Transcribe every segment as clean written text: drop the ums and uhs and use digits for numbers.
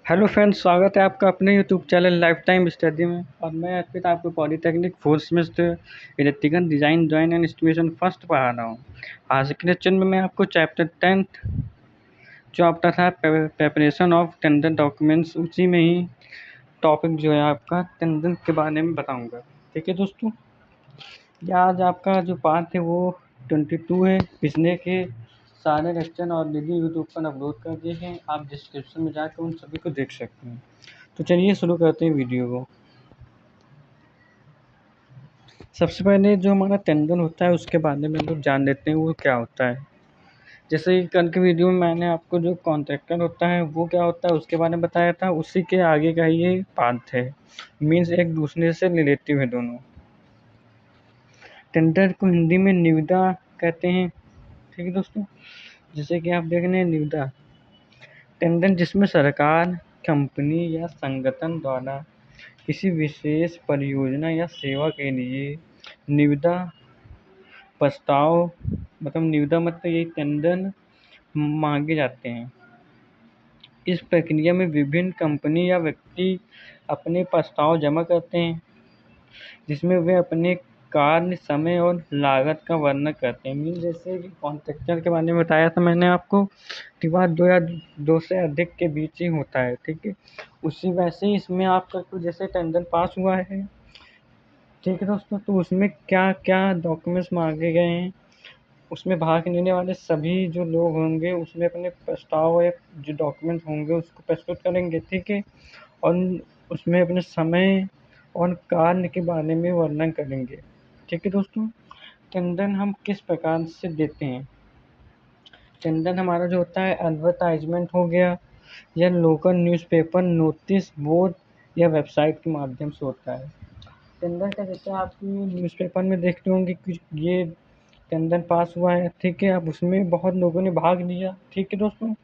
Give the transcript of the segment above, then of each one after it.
Hello friends, स्वागत है आपका अपने YouTube channel life time study में। और मैं अर्पित आपको polytechnic fourth semester electrical design drawing and estimation first पढ़ा रहा हूँ। आज के लेक्चर में मैं आपको चैप्टर 10th जो आपका था प्रेपरेशन ऑफ टेंडर डॉक्यूमेंट्स, उसी में ही टॉपिक जो है आपका टेंडर के बारे में बताऊँगा। ठीक है दोस्तों, ये आज आपका जो पार्ट है वो 22 है। पिछले के सारे लेक्चर ऑलरेडी यूट्यूब पर अपलोड कर दिए हैं, आप डिस्क्रिप्शन में जाकर उन सभी को देख सकते हैं। तो चलिए शुरू करते हैं वीडियो को। सबसे पहले जो हमारा टेंडर होता है उसके बारे में हम लोग जान लेते हैं वो क्या होता है। जैसे कि कल के वीडियो में मैंने आपको जो कॉन्ट्रैक्टर होता है वो क्या होता है उसके बारे में बताया था, उसी के आगे का ये पार्ट है। मीन्स एक दूसरे से रिलेटिव है दोनों। टेंडर को हिंदी में निविदा कहते हैं। ठीक है दोस्तों, जैसे कि आप देख रहे हैं निविदा टेंडर जिसमें सरकार, कंपनी या संगठन द्वारा किसी विशेष परियोजना या सेवा के लिए निविदा प्रस्ताव निविदा मतलब यही टेंडर मांगे जाते हैं। इस प्रक्रिया में विभिन्न कंपनी या व्यक्ति अपने प्रस्ताव जमा करते हैं, जिसमें वे अपने कार्य, समय और लागत का वर्णन करते हैं। मीन्स जैसे कि कॉन्ट्रैक्टर के बारे में बताया था मैंने आपको कि वह दो या दो से अधिक के बीच ही होता है। ठीक है, उसी वैसे ही इसमें आपका कुछ जैसे टेंडर पास हुआ है, ठीक है दोस्तों, तो उसमें क्या क्या डॉक्यूमेंट्स मांगे गए हैं, उसमें भाग लेने वाले सभी जो लोग होंगे उसमें अपने प्रस्ताव या जो डॉक्यूमेंट होंगे उसको प्रस्तुत करेंगे। ठीक है, और उसमें अपने समय और कार्य के बारे में वर्णन करेंगे। ठीक है दोस्तों, टेंडर हम किस प्रकार से देते हैं। टेंडर हमारा जो होता है एडवर्टाइजमेंट हो गया, या लोकल न्यूज़पेपर, नोटिस बोर्ड या वेबसाइट के माध्यम से होता है। टेंडर का जैसे आप न्यूज़पेपर में देखते होंगे कि ये टेंडर पास हुआ है। ठीक है, अब उसमें बहुत लोगों ने भाग लिया। ठीक है दोस्तों,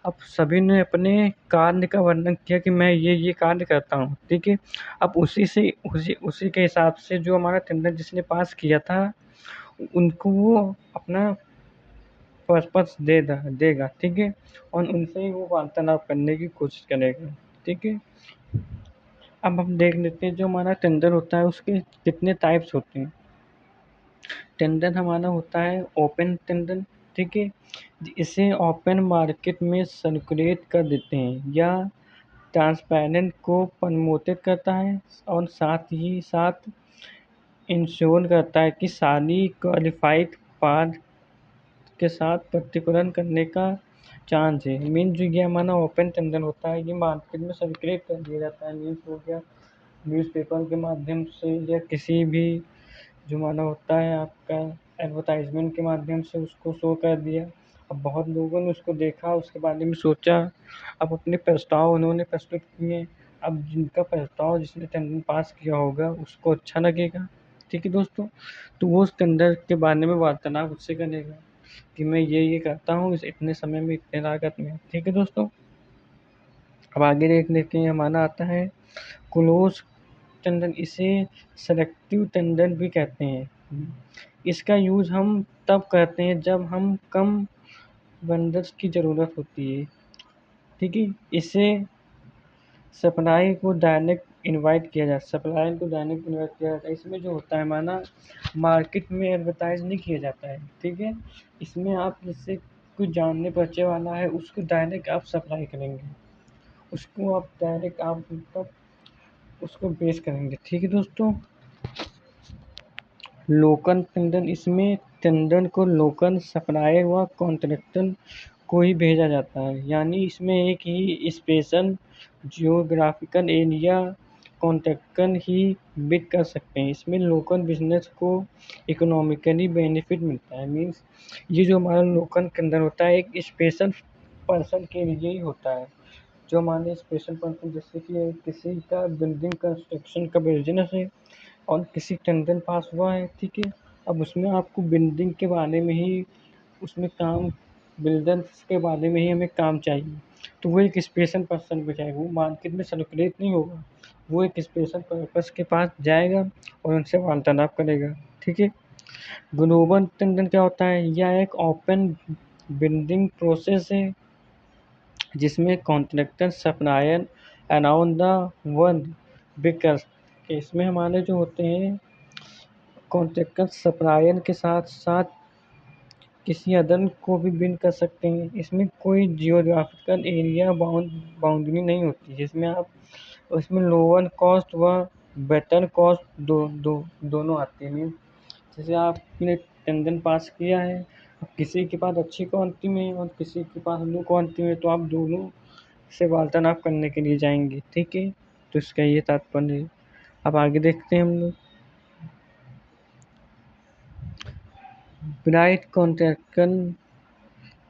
अब सभी ने अपने कार्य का वर्णन किया कि मैं ये कार्य करता हूँ। ठीक है, अब उसी के हिसाब से जो हमारा टेंडर जिसने पास किया था उनको वो अपना पर्पस देगा। ठीक है, और उनसे ही वो वार्तालाप करने की कोशिश करेगा। ठीक है, अब हम देख लेते हैं जो हमारा टेंडर होता है उसके कितने टाइप्स होते हैं। टेंडर हमारा होता है ओपन टेंडर। ठीक है, इसे ओपन मार्केट में सर्कुलेट कर देते हैं या ट्रांसपेरेंट को प्रमोटेट करता है, और साथ ही साथ इंश्योर करता है कि सारी क्वालिफाइड पार्ट के साथ प्रतिपूरन करने का चांस है। मीन जो ये हमारा ओपन टेंडर होता है ये मार्केट में सर्कुलेट कर दिया जाता है। न्यूज़ हो गया, न्यूज़पेपर के माध्यम से, या किसी भी जो माना होता है आपका एडवर्टाइजमेंट के माध्यम से उसको शो कर दिया। अब बहुत लोगों ने उसको देखा, उसके बारे में सोचा, अब अपने प्रस्ताव उन्होंने प्रस्तुत किए। अब जिनका प्रस्ताव जिसने टेंडर पास किया होगा उसको अच्छा लगेगा। ठीक है दोस्तों, तो वो उस टेंडर के बारे में वार्तालाप उससे करेगा कि मैं ये करता हूँ इस इतने समय में, इतने लागत में। ठीक है दोस्तों, अब आगे देख लेते हैं हमारा आता है क्लोज टेंडर। इसे सेलेक्टिव टेंडर भी कहते हैं। इसका यूज़ हम तब करते हैं जब हम कम वेंडर्स की ज़रूरत होती है। ठीक है, इसे सप्लाई को डायरेक्ट इन्वाइट किया जाता है। इसमें जो होता है माना मार्केट में एडवर्टाइज नहीं किया जाता है। ठीक है, इसमें आप जिससे कुछ जानने परिचय वाला है उसको डायरेक्ट आप सप्लाई करेंगे, उसको आप डायरेक्ट आप मतलब उसको बेच करेंगे। ठीक है दोस्तों, लोकल टेंडर, इसमें टेंडर को लोकल सप्लायर व कॉन्ट्रैक्टर को ही भेजा जाता है। यानी इसमें एक ही स्पेशल जियोग्राफिकल एरिया कॉन्ट्रैक्टर ही बिड कर सकते हैं। इसमें लोकल बिजनेस को इकोनॉमिकली बेनिफिट मिलता है। मीन्स ये जो हमारा लोकल टेंडर होता है एक स्पेशल पर्सन के लिए ही होता है। जो हमारे स्पेशल पर्सन जैसे कि किसी का बिल्डिंग कंस्ट्रक्शन का बिजनेस है और किसी टेंडर पास हुआ है। ठीक है, अब उसमें आपको बिल्डिंग के बारे में ही उसमें काम, बिल्डर्स के बारे में ही हमें काम चाहिए, तो वो एक स्पेशल पर्सन को चाहिए, वो मार्केट में सर्कुलेट नहीं होगा, वो एक स्पेशल पर्पस के पास जाएगा और उनसे वार्तालाप करेगा। ठीक है, ग्लोबल टेंडर क्या होता है, यह एक ओपन बिल्डिंग प्रोसेस है जिसमें contractor supplier around the world bikers. इसमें हमारे जो होते हैं कॉन्ट्रैक्टर सप्लायर के साथ साथ किसी अदर को भी बिन कर सकते हैं। इसमें कोई जियोग्राफिकल एरिया बाउंड्री नहीं होती, जिसमें आप उसमें लोअर कॉस्ट व बेटर कॉस्ट दोनों आते हैं। जैसे आपने टेंडर पास किया है, अब किसी के पास अच्छी क्वालिटी में और किसी के पास लो क्वालिटी में, तो आप दोनों से वार्तालाप करने के लिए जाएंगे, ठीक है। तो इसका ये तात्पर्य है। अब आगे देखते हैं हम लोग। ब्राइट कॉन्ट्रैक्टर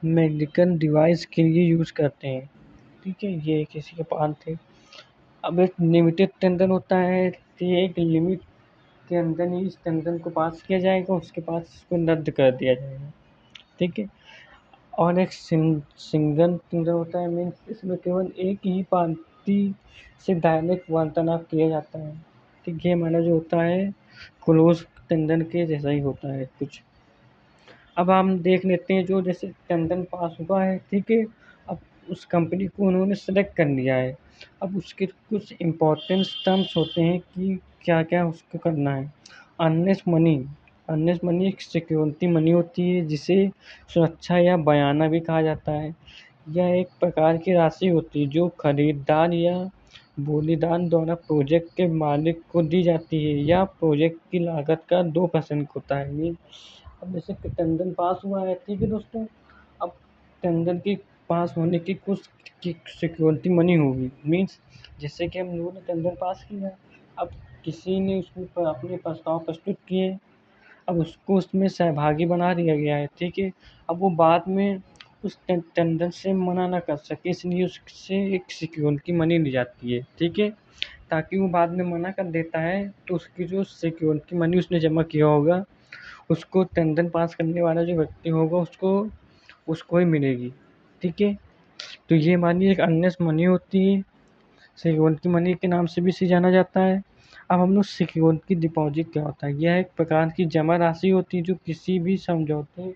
मेडिकल डिवाइस के लिए यूज करते हैं, ठीक है। ये किसी के पास थे। अब एक लिमिटेड टेंडर होता है, तो ये एक लिमिट के अंदर ही इस टेंडर को पास किया जाएगा, उसके बाद इसको रद्द कर दिया जाएगा, ठीक है। और एक सिंगल टेंडर होता है, मीन्स इसमें केवल एक ही पार्टी से डायरेक्ट वार्तालाप किया जाता है, ठीक है। हमारा जो होता है क्लोज टेंडर के जैसा ही होता है कुछ। अब हम देख लेते हैं जो जैसे टेंडर पास हुआ है, ठीक है। अब उस कंपनी को उन्होंने सेलेक्ट कर लिया है। अब उसके कुछ इम्पोर्टेंट टर्म्स होते हैं कि क्या क्या उसको करना है। अर्नेस्ट मनी एक सिक्योरिटी मनी होती है, जिसे सुरक्षा या बयाना भी कहा जाता है। यह एक प्रकार की राशि होती है जो खरीदार या बोलीदार द्वारा प्रोजेक्ट के मालिक को दी जाती है, या प्रोजेक्ट की लागत का 2% होता है। अब जैसे कि टेंडर पास हुआ है, ठीक है दोस्तों। अब टेंडर के पास होने की कुछ की सिक्योरिटी मनी होगी, मीन्स जैसे कि हम लोगों ने टेंडर पास किया, अब किसी ने उसमें अपने प्रस्ताव प्रस्तुत किए, अब उसको उसमें सहभागी बना दिया गया है, ठीक है। अब वो बाद में उस टेंडर से मना ना कर सके, इसलिए उससे एक सिक्योरिटी मनी ली जाती है, ठीक है। ताकि वो बाद में मना कर देता है, तो उसकी जो सिक्योरिटी मनी उसने जमा किया होगा, उसको टेंडर पास करने वाला जो व्यक्ति होगा उसको ही मिलेगी, ठीक है। तो ये हमारी एक अर्नेस्ट मनी होती है, सिक्योरिटी मनी के नाम से भी इसे जाना जाता है। अब हम लोग सिक्योरिटी डिपॉजिट क्या होता है। यह एक प्रकार की जमा राशि होती है जो किसी भी समझौते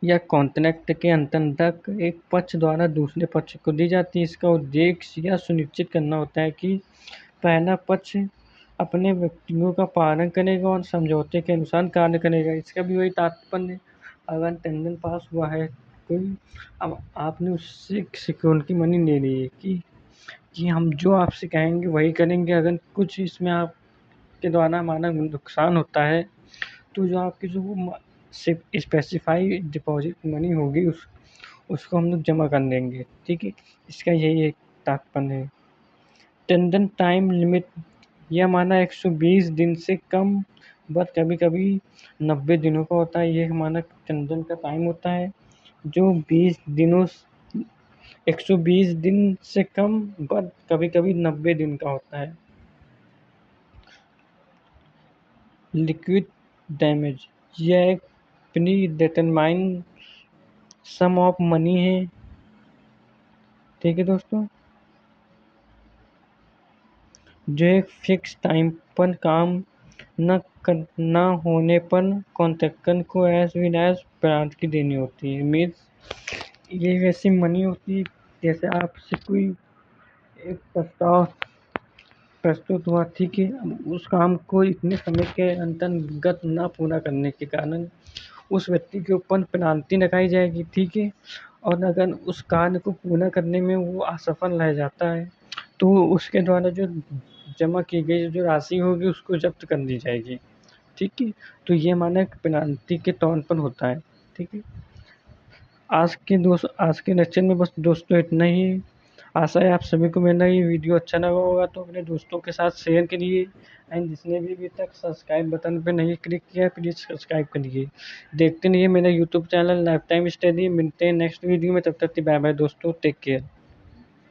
या कॉन्ट्रैक्ट के अंतर्गत एक पक्ष द्वारा दूसरे पक्ष को दी जाती है। इसका उद्देश्य यह सुनिश्चित करना होता है कि पहला पक्ष अपने व्यक्तियों का पालन करेगा और समझौते के अनुसार कार्य करेगा। इसका भी वही तात्पर्य है। अगर टेंडर पास हुआ है कोई, अब आपने उससे सिक्योरिटी मनी ले ली है कि हम जो आपसे कहेंगे वही करेंगे। अगर कुछ इसमें आपके द्वारा हमारा नुकसान होता है, तो जो आपकी जो वो स्पेसिफाइड डिपॉजिट मनी होगी उसको हम लोग जमा कर देंगे, ठीक है। इसका यही एक तात्पर्य है। टेंडर टाइम लिमिट, यह माना 120 दिन से कम, बट कभी कभी 90 दिनों का होता है। ये हमारा टेंडर का टाइम होता है जो 120 दिन से कम, बट कभी कभी 90 दिन का होता है। लिक्विड डैमेज, यह एक pre determine sum of money है, ठीक है दोस्तों, जो एक फिक्स टाइम पर काम न होने पर कॉन्ट्रैक्टर को एज वेल एज पेनल्टी देनी होती है। मीन्स ये वैसी मनी होती है, जैसे आपसे कोई एक प्रस्ताव प्रस्तुत हुआ, ठीक है। उस काम को इतने समय के अंतर्गत ना पूरा करने के कारण उस व्यक्ति के ऊपर पेनल्टी लगाई जाएगी, ठीक है। और अगर उस कार्य को पूरा करने में वो असफल रह जाता है, तो उसके द्वारा जो जमा की गई जो राशि होगी उसको जब्त कर दी जाएगी, ठीक है। तो ये माना पेनल्टी के तौर पर होता है, ठीक है। आज के लेक्चर में बस दोस्तों इतना ही। आशा है आप सभी को मेरा ये वीडियो अच्छा लगा होगा, तो अपने दोस्तों के साथ शेयर करिए। एंड जिसने भी अभी तक सब्सक्राइब बटन पर नहीं क्लिक किया है, प्लीज़ सब्सक्राइब करिए। देखते रहिए मेरा YouTube channel life time study. मिलते हैं नेक्स्ट वीडियो में, तब तक बाय बाय दोस्तों, टेक केयर।